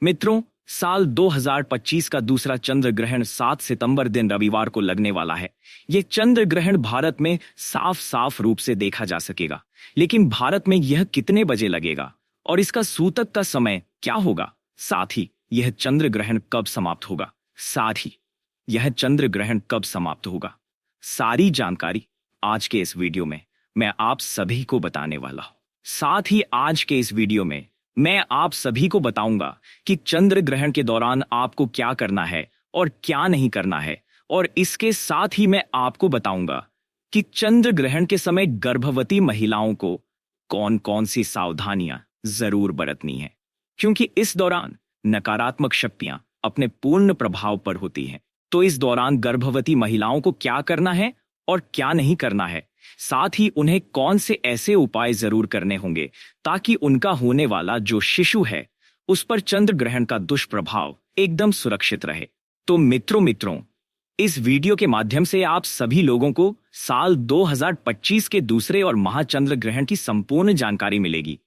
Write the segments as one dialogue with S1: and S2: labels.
S1: मित्रों, साल 2025 का दूसरा चंद्र ग्रहण 7 सितंबर दिन रविवार को लगने वाला है। ये चंद्र ग्रहण भारत में साफ साफ रूप से देखा जा सकेगा, लेकिन भारत में यह कितने बजे लगेगा और इसका सूतक का समय क्या होगा, साथ ही यह चंद्र ग्रहण कब समाप्त होगा, सारी जानकारी आज के इस वीडियो में मैं आप सभी को बताने वाला हूं। साथ ही आज के इस वीडियो में मैं आप सभी को बताऊंगा कि चंद्र ग्रहण के दौरान आपको क्या करना है और क्या नहीं करना है, और इसके साथ ही मैं आपको बताऊंगा कि चंद्र ग्रहण के समय गर्भवती महिलाओं को कौन कौन सी सावधानियां जरूर बरतनी है, क्योंकि इस दौरान नकारात्मक शक्तियां अपने पूर्ण प्रभाव पर होती हैं। तो इस दौरान गर्भवती महिलाओं को क्या करना है और क्या नहीं करना है, साथ ही उन्हें कौन से ऐसे उपाय जरूर करने होंगे ताकि उनका होने वाला जो शिशु है उस पर चंद्र ग्रहण का दुष्प्रभाव एकदम सुरक्षित रहे। तो मित्रों, इस वीडियो के माध्यम से आप सभी लोगों को साल 2025 के दूसरे और महाचंद्र ग्रहण की संपूर्ण जानकारी मिलेगी,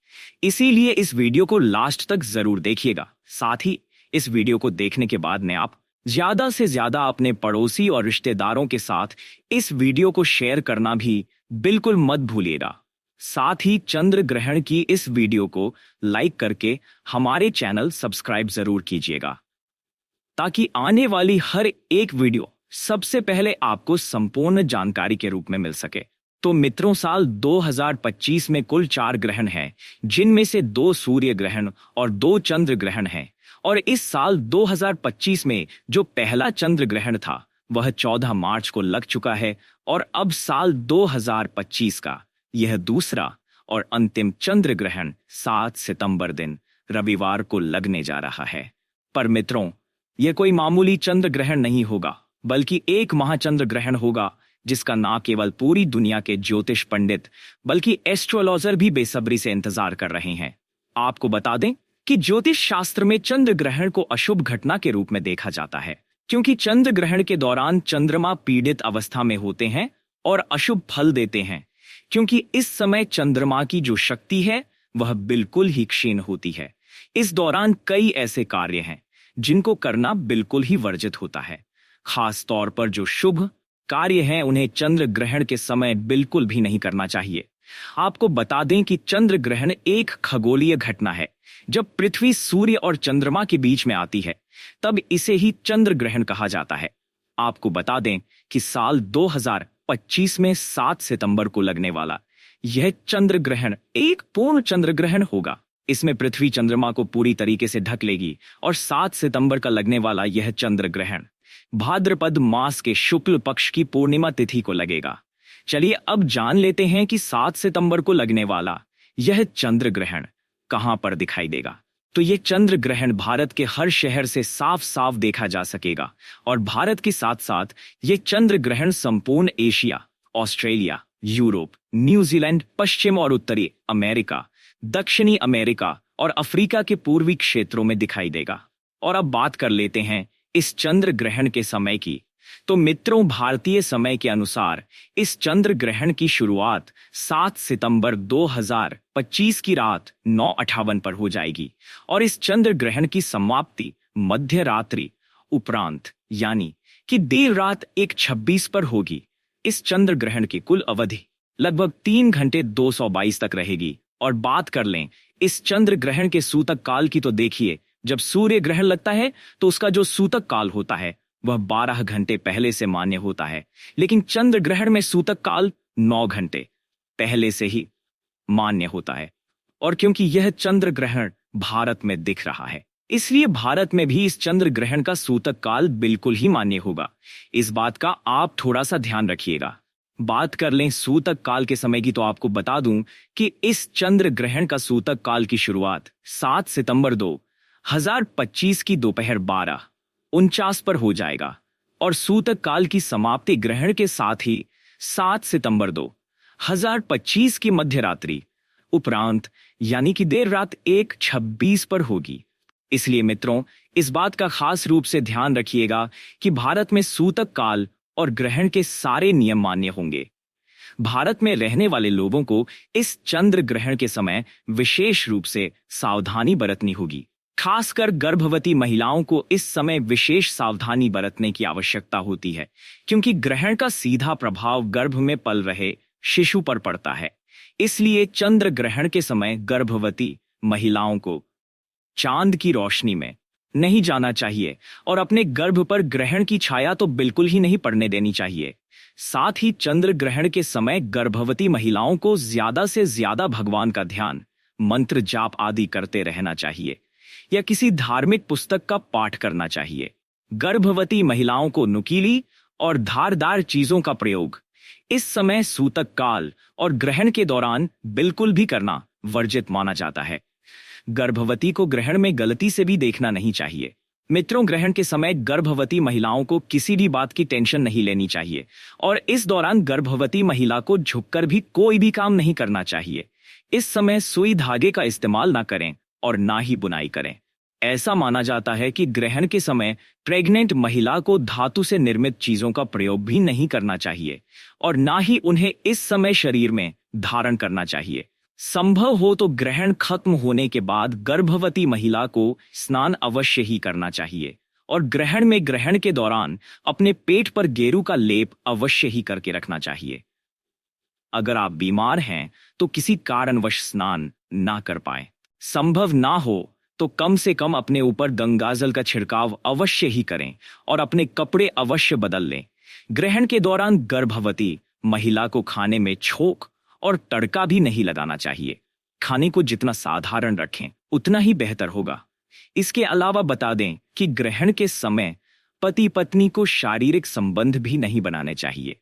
S1: इसीलिए इस वीडियो को लास्ट तक जरूर देखिएगा। साथ ही इस वीडियो को देखने के बाद में आप ज्यादा से ज्यादा अपने पड़ोसी और रिश्तेदारों के साथ इस वीडियो को शेयर करना भी बिल्कुल मत भूलिएगा। साथ ही चंद्र ग्रहण की इस वीडियो को लाइक करके हमारे चैनल सब्सक्राइब जरूर कीजिएगा, ताकि आने वाली हर एक वीडियो सबसे पहले आपको संपूर्ण जानकारी के रूप में मिल सके। तो मित्रों, साल 2025 में कुल 4 ग्रहण हैं, जिनमें से 2 सूर्य ग्रहण और 2 चंद्र ग्रहण हैं। और इस साल 2025 में जो पहला चंद्र ग्रहण था वह 14 मार्च को लग चुका है, और अब साल 2025 का यह दूसरा और अंतिम चंद्र ग्रहण 7 सितंबर दिन रविवार को लगने जा रहा है। पर मित्रों, यह कोई मामूली चंद्र ग्रहण नहीं होगा, बल्कि एक महाचंद्र ग्रहण होगा जिसका न केवल पूरी दुनिया के ज्योतिष पंडित बल्कि एस्ट्रोलॉजर भी बेसब्री से इंतजार कर रहे हैं। आपको बता दें कि ज्योतिष शास्त्र में चंद्र ग्रहण को अशुभ घटना के रूप में देखा जाता है, क्योंकि चंद्र ग्रहण के दौरान चंद्रमा पीड़ित अवस्था में होते हैं और अशुभ फल देते हैं, क्योंकि इस समय चंद्रमा की जो शक्ति है वह बिल्कुल ही क्षीण होती है। इस दौरान कई ऐसे कार्य हैं जिनको करना बिल्कुल ही वर्जित होता है। खास तौर पर जो शुभ कार्य हैं उन्हें चंद्र ग्रहण के समय बिल्कुल भी नहीं करना चाहिए। आपको बता दें कि चंद्र ग्रहण एक खगोलीय घटना है। जब पृथ्वी सूर्य और चंद्रमा के बीच में आती है तब इसे ही चंद्र ग्रहण कहा जाता है। आपको बता दें कि साल 2025 में 7 सितंबर को लगने वाला यह चंद्र ग्रहण एक पूर्ण चंद्र ग्रहण होगा। इसमें पृथ्वी चंद्रमा को पूरी तरीके से ढक लेगी, और 7 सितंबर का लगने वाला यह चंद्र ग्रहण भाद्रपद मास के शुक्ल पक्ष की पूर्णिमा तिथि को लगेगा। चलिए अब जान लेते हैं कि 7 सितंबर को लगने वाला यह चंद्र ग्रहण कहां पर दिखाई देगा। तो यह चंद्र ग्रहण भारत के हर शहर से साफ साफ देखा जा सकेगा, और भारत के साथ साथ यह चंद्र ग्रहण संपूर्ण एशिया, ऑस्ट्रेलिया, यूरोप, न्यूजीलैंड, पश्चिम और उत्तरी अमेरिका, दक्षिणी अमेरिका और अफ्रीका के पूर्वी क्षेत्रों में दिखाई देगा। और अब बात कर लेते हैं इस चंद्र ग्रहण के समय की। तो मित्रों, भारतीय समय के अनुसार इस चंद्र ग्रहण की शुरुआत 7 सितंबर 2025 की रात 9:58 पर हो जाएगी, और इस चंद्र ग्रहण की समाप्ति मध्य रात्रि उपरांत यानी कि देर रात 1:26 पर होगी। इस चंद्र ग्रहण की कुल अवधि लगभग 3 घंटे 222 तक रहेगी। और बात कर लें इस चंद्र ग्रहण के सूतक काल की, तो देखिए, जब सूर्य ग्रहण लगता है तो उसका जो सूतक काल होता है वह 12 घंटे पहले से मान्य होता है, लेकिन चंद्र ग्रहण में सूतक काल 9 घंटे पहले से ही मान्य होता है। और क्योंकि यह चंद्र ग्रहण भारत में दिख रहा है, इसलिए भारत में भी इस चंद्र ग्रहण का सूतक काल बिल्कुल ही मान्य होगा। इस बात का आप थोड़ा सा ध्यान रखिएगा। बात कर लें सूतक काल के समय की, तो आपको बता दूं कि इस चंद्र ग्रहण का सूतक काल की शुरुआत 7 सितंबर 2025 की दोपहर 12:49 पर हो जाएगा, और सूतक काल की समाप्ति ग्रहण के साथ ही 7 सितंबर 2025 की मध्य रात्रि उपरांत यानी कि देर रात 1:26 पर होगी। इसलिए मित्रों, इस बात का खास रूप से ध्यान रखिएगा कि भारत में सूतक काल और ग्रहण के सारे नियम मान्य होंगे। भारत में रहने वाले लोगों को इस चंद्र ग्रहण के समय विशेष रूप से सावधानी बरतनी होगी, खासकर गर्भवती महिलाओं को इस समय विशेष सावधानी बरतने की आवश्यकता होती है, क्योंकि ग्रहण का सीधा प्रभाव गर्भ में पल रहे शिशु पर पड़ता है। इसलिए चंद्र ग्रहण के समय गर्भवती महिलाओं को चांद की रोशनी में नहीं जाना चाहिए और अपने गर्भ पर ग्रहण की छाया तो बिल्कुल ही नहीं पड़ने देनी चाहिए। साथ ही चंद्र ग्रहण के समय गर्भवती महिलाओं को ज्यादा से ज्यादा भगवान का ध्यान, मंत्र जाप आदि करते रहना चाहिए या किसी धार्मिक पुस्तक का पाठ करना चाहिए। गर्भवती महिलाओं को नुकीली और धारदार चीजों का प्रयोग इस समय सूतक काल और ग्रहण के दौरान बिल्कुल भी करना वर्जित माना जाता है। गर्भवती को ग्रहण में गलती से भी देखना नहीं चाहिए। मित्रों, ग्रहण के समय गर्भवती महिलाओं को किसी भी बात की टेंशन नहीं लेनी चाहिए और इस दौरान गर्भवती महिला को झुककर भी कोई भी काम नहीं करना चाहिए। इस समय सुई धागे का इस्तेमाल ना करें और ना ही बुनाई करें। ऐसा माना जाता है कि ग्रहण के समय प्रेग्नेंट महिला को धातु से निर्मित चीजों का प्रयोग भी नहीं करना चाहिए और ना ही उन्हें इस समय शरीर में धारण करना चाहिए। संभव हो तो ग्रहण खत्म होने के बाद गर्भवती महिला को स्नान अवश्य ही करना चाहिए और ग्रहण के दौरान अपने पेट पर गेरू का लेप अवश्य ही करके रखना चाहिए। अगर आप बीमार हैं तो किसी कारणवश स्नान ना कर पाए, संभव ना हो तो कम से कम अपने ऊपर गंगाजल का छिड़काव अवश्य ही करें और अपने कपड़े अवश्य बदल लें। ग्रहण के दौरान गर्भवती महिला को खाने में छोक और तड़का भी नहीं लगाना चाहिए। खाने को जितना साधारण रखें उतना ही बेहतर होगा। इसके अलावा बता दें कि ग्रहण के समय पति पत्नी को शारीरिक संबंध भी नहीं बनाने चाहिए।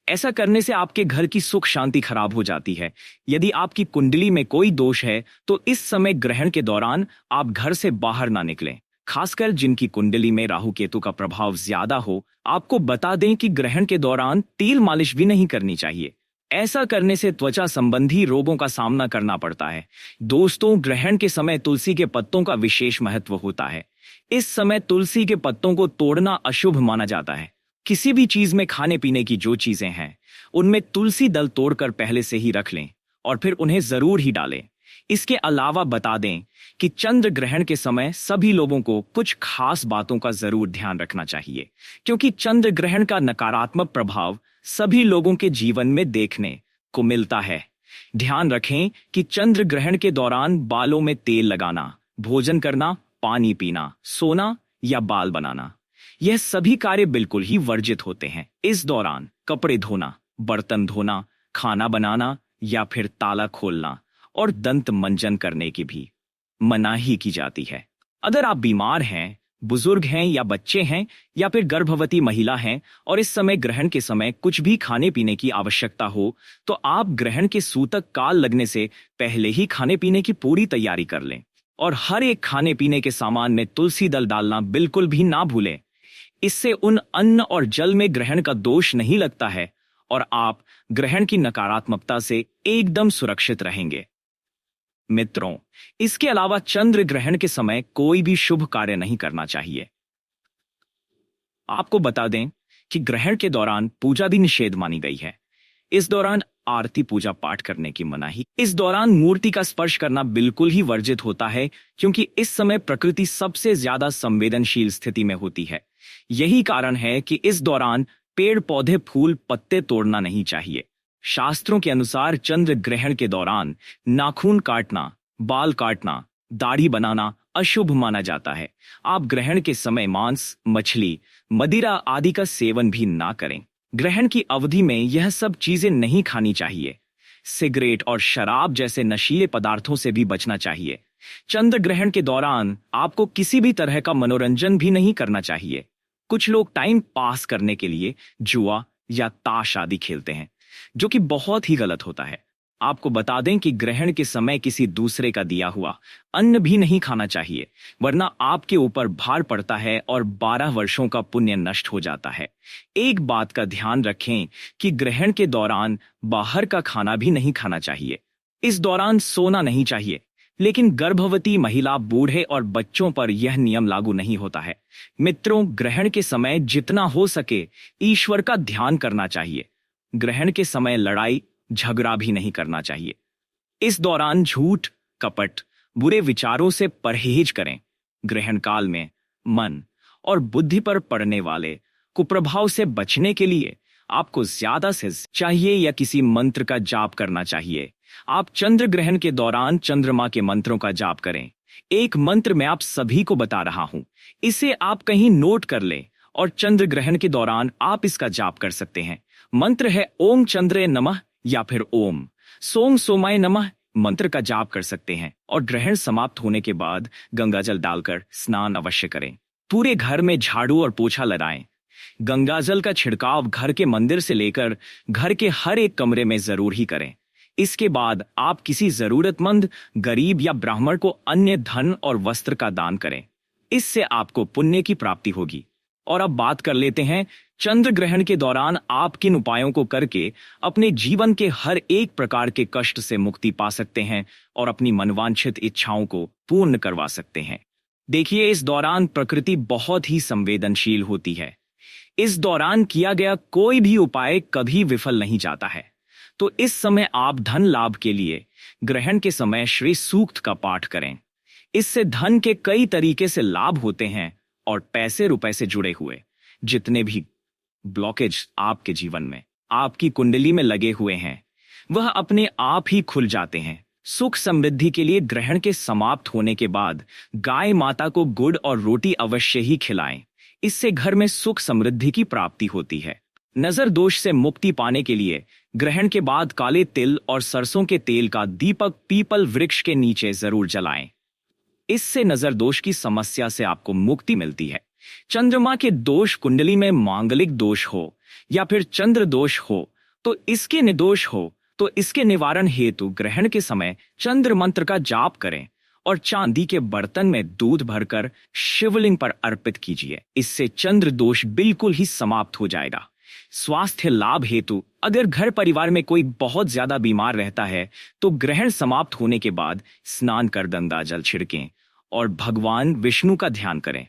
S1: ऐसा करने से आपके घर की सुख शांति खराब हो जाती है। यदि आपकी कुंडली में कोई दोष है तो इस समय ग्रहण के दौरान आप घर से बाहर ना निकलें। खासकर जिनकी कुंडली में राहु केतु का प्रभाव ज्यादा हो, आपको बता दें कि ग्रहण के दौरान तेल मालिश भी नहीं करनी चाहिए। ऐसा करने से त्वचा संबंधी रोगों का सामना करना पड़ता है। दोस्तों, ग्रहण के समय तुलसी के पत्तों का विशेष महत्व होता है। इस समय तुलसी के पत्तों को तोड़ना अशुभ माना जाता है। किसी भी चीज में खाने पीने की जो चीजें हैं उनमें तुलसी दल तोड़कर पहले से ही रख लें और फिर उन्हें जरूर ही डालें। इसके अलावा बता दें कि चंद्र ग्रहण के समय सभी लोगों को कुछ खास बातों का जरूर ध्यान रखना चाहिए, क्योंकि चंद्र ग्रहण का नकारात्मक प्रभाव सभी लोगों के जीवन में देखने को मिलता है। ध्यान रखें कि चंद्र ग्रहण के दौरान बालों में तेल लगाना, भोजन करना, पानी पीना, सोना या बाल बनाना, यह सभी कार्य बिल्कुल ही वर्जित होते हैं। इस दौरान कपड़े धोना, बर्तन धोना, खाना बनाना या फिर ताला खोलना और दंत मंजन करने की भी मनाही की जाती है। अगर आप बीमार हैं, बुजुर्ग हैं या बच्चे हैं या फिर गर्भवती महिला हैं और इस समय ग्रहण के समय कुछ भी खाने पीने की आवश्यकता हो तो आप ग्रहण के सूतक काल लगने से पहले ही खाने पीने की पूरी तैयारी कर लें और हर एक खाने पीने के सामान में तुलसी दल डालना बिल्कुल भी ना भूलें। इससे उन अन्न और जल में ग्रहण का दोष नहीं लगता है और आप ग्रहण की नकारात्मकता से एकदम सुरक्षित रहेंगे। मित्रों, इसके अलावा चंद्र ग्रहण के समय कोई भी शुभ कार्य नहीं करना चाहिए। आपको बता दें कि ग्रहण के दौरान पूजा भी निषेध मानी गई है। इस दौरान आरती पूजा पाठ करने की मनाही। इस दौरान मूर्ति का स्पर्श करना बिल्कुल ही वर्जित होता है, क्योंकि इस समय प्रकृति सबसे ज्यादा संवेदनशील स्थिति में होती है। यही कारण है कि इस दौरान पेड़ पौधे फूल पत्ते तोड़ना नहीं चाहिए। शास्त्रों के अनुसार चंद्र ग्रहण के दौरान नाखून काटना, बाल काटना, दाढ़ी बनाना अशुभ माना जाता है। आप ग्रहण के समय मांस, मछली, मदिरा आदि का सेवन भी ना करें। ग्रहण की अवधि में यह सब चीजें नहीं खानी चाहिए। सिगरेट और शराब जैसे नशीले पदार्थों से भी बचना चाहिए। चंद्र ग्रहण के दौरान आपको किसी भी तरह का मनोरंजन भी नहीं करना चाहिए। कुछ लोग टाइम पास करने के लिए जुआ या ताश आदि खेलते हैं, जो कि बहुत ही गलत होता है। आपको बता दें कि ग्रहण के समय किसी दूसरे का दिया हुआ अन्न भी नहीं खाना चाहिए, वरना आपके ऊपर भार पड़ता है और 12 वर्षों का पुण्य नष्ट हो जाता है। एक बात का ध्यान रखें कि ग्रहण के दौरान बाहर का खाना भी नहीं खाना चाहिए। इस दौरान सोना नहीं चाहिए, लेकिन गर्भवती महिला, बूढ़े और बच्चों पर यह नियम लागू नहीं होता है। मित्रों, ग्रहण के समय जितना हो सके ईश्वर का ध्यान करना चाहिए। ग्रहण के समय लड़ाई झगड़ा भी नहीं करना चाहिए। इस दौरान झूठ, कपट, बुरे विचारों से परहेज करें। ग्रहण काल में मन और बुद्धि पर पड़ने वाले कुप्रभाव से बचने के लिए आपको ज्यादा से चाहिए या किसी मंत्र का जाप करना चाहिए। आप चंद्र ग्रहण के दौरान चंद्रमा के मंत्रों का जाप करें। एक मंत्र मैं आप सभी को बता रहा हूं, इसे आप कहीं नोट कर लें और चंद्र ग्रहण के दौरान आप इसका जाप कर सकते हैं। मंत्र है ओम चंद्रे नमः या फिर ओम सोम सोमाय नमः। मंत्र का जाप कर सकते हैं और ग्रहण समाप्त होने के बाद गंगाजल डालकर स्नान अवश्य करें। पूरे घर में झाड़ू और पोछा लगाएं। गंगाजल का छिड़काव घर के मंदिर से लेकर घर के हर एक कमरे में जरूर ही करें। इसके बाद आप किसी जरूरतमंद गरीब या ब्राह्मण को अन्य धन और वस्त्र का दान करें। इससे आपको पुण्य की प्राप्ति होगी। और अब बात कर लेते हैं चंद्र ग्रहण के दौरान आप किन उपायों को करके अपने जीवन के हर एक प्रकार के कष्ट से मुक्ति पा सकते हैं और अपनी मनवांछित इच्छाओं को पूर्ण करवा सकते हैं। देखिए, इस दौरान प्रकृति बहुत ही संवेदनशील होती है। इस दौरान किया गया कोई भी उपाय कभी विफल नहीं जाता है। तो इस समय आप धन लाभ के लिए ग्रहण के समय श्री सूक्त का पाठ करें। इससे धन के कई तरीके से लाभ होते हैं और पैसे रुपए से जुड़े हुए जितने भी ब्लॉकेज आपके जीवन में आपकी कुंडली में लगे हुए हैं वह अपने आप ही खुल जाते हैं। सुख समृद्धि के लिए ग्रहण के समाप्त होने के बाद गाय माता को गुड़ और रोटी अवश्य ही खिलाएं। इससे घर में सुख समृद्धि की प्राप्ति होती है। नजर दोष से मुक्ति पाने के लिए ग्रहण के बाद काले तिल और सरसों के तेल का दीपक पीपल वृक्ष के नीचे जरूर जलाएं। इससे नजर दोष की समस्या से आपको मुक्ति मिलती है। चंद्रमा के दोष कुंडली में मांगलिक दोष हो या फिर चंद्र दोष हो तो इसके निवारण हेतु ग्रहण के समय चंद्र मंत्र का जाप करें और चांदी के बर्तन में दूध भरकर शिवलिंग पर अर्पित कीजिए। इससे चंद्र दोष बिल्कुल ही समाप्त हो जाएगा। स्वास्थ्य लाभ हेतु अगर घर परिवार में कोई बहुत ज्यादा बीमार रहता है तो ग्रहण समाप्त होने के बाद स्नान कर गंगा जल छिड़कें और भगवान विष्णु का ध्यान करें।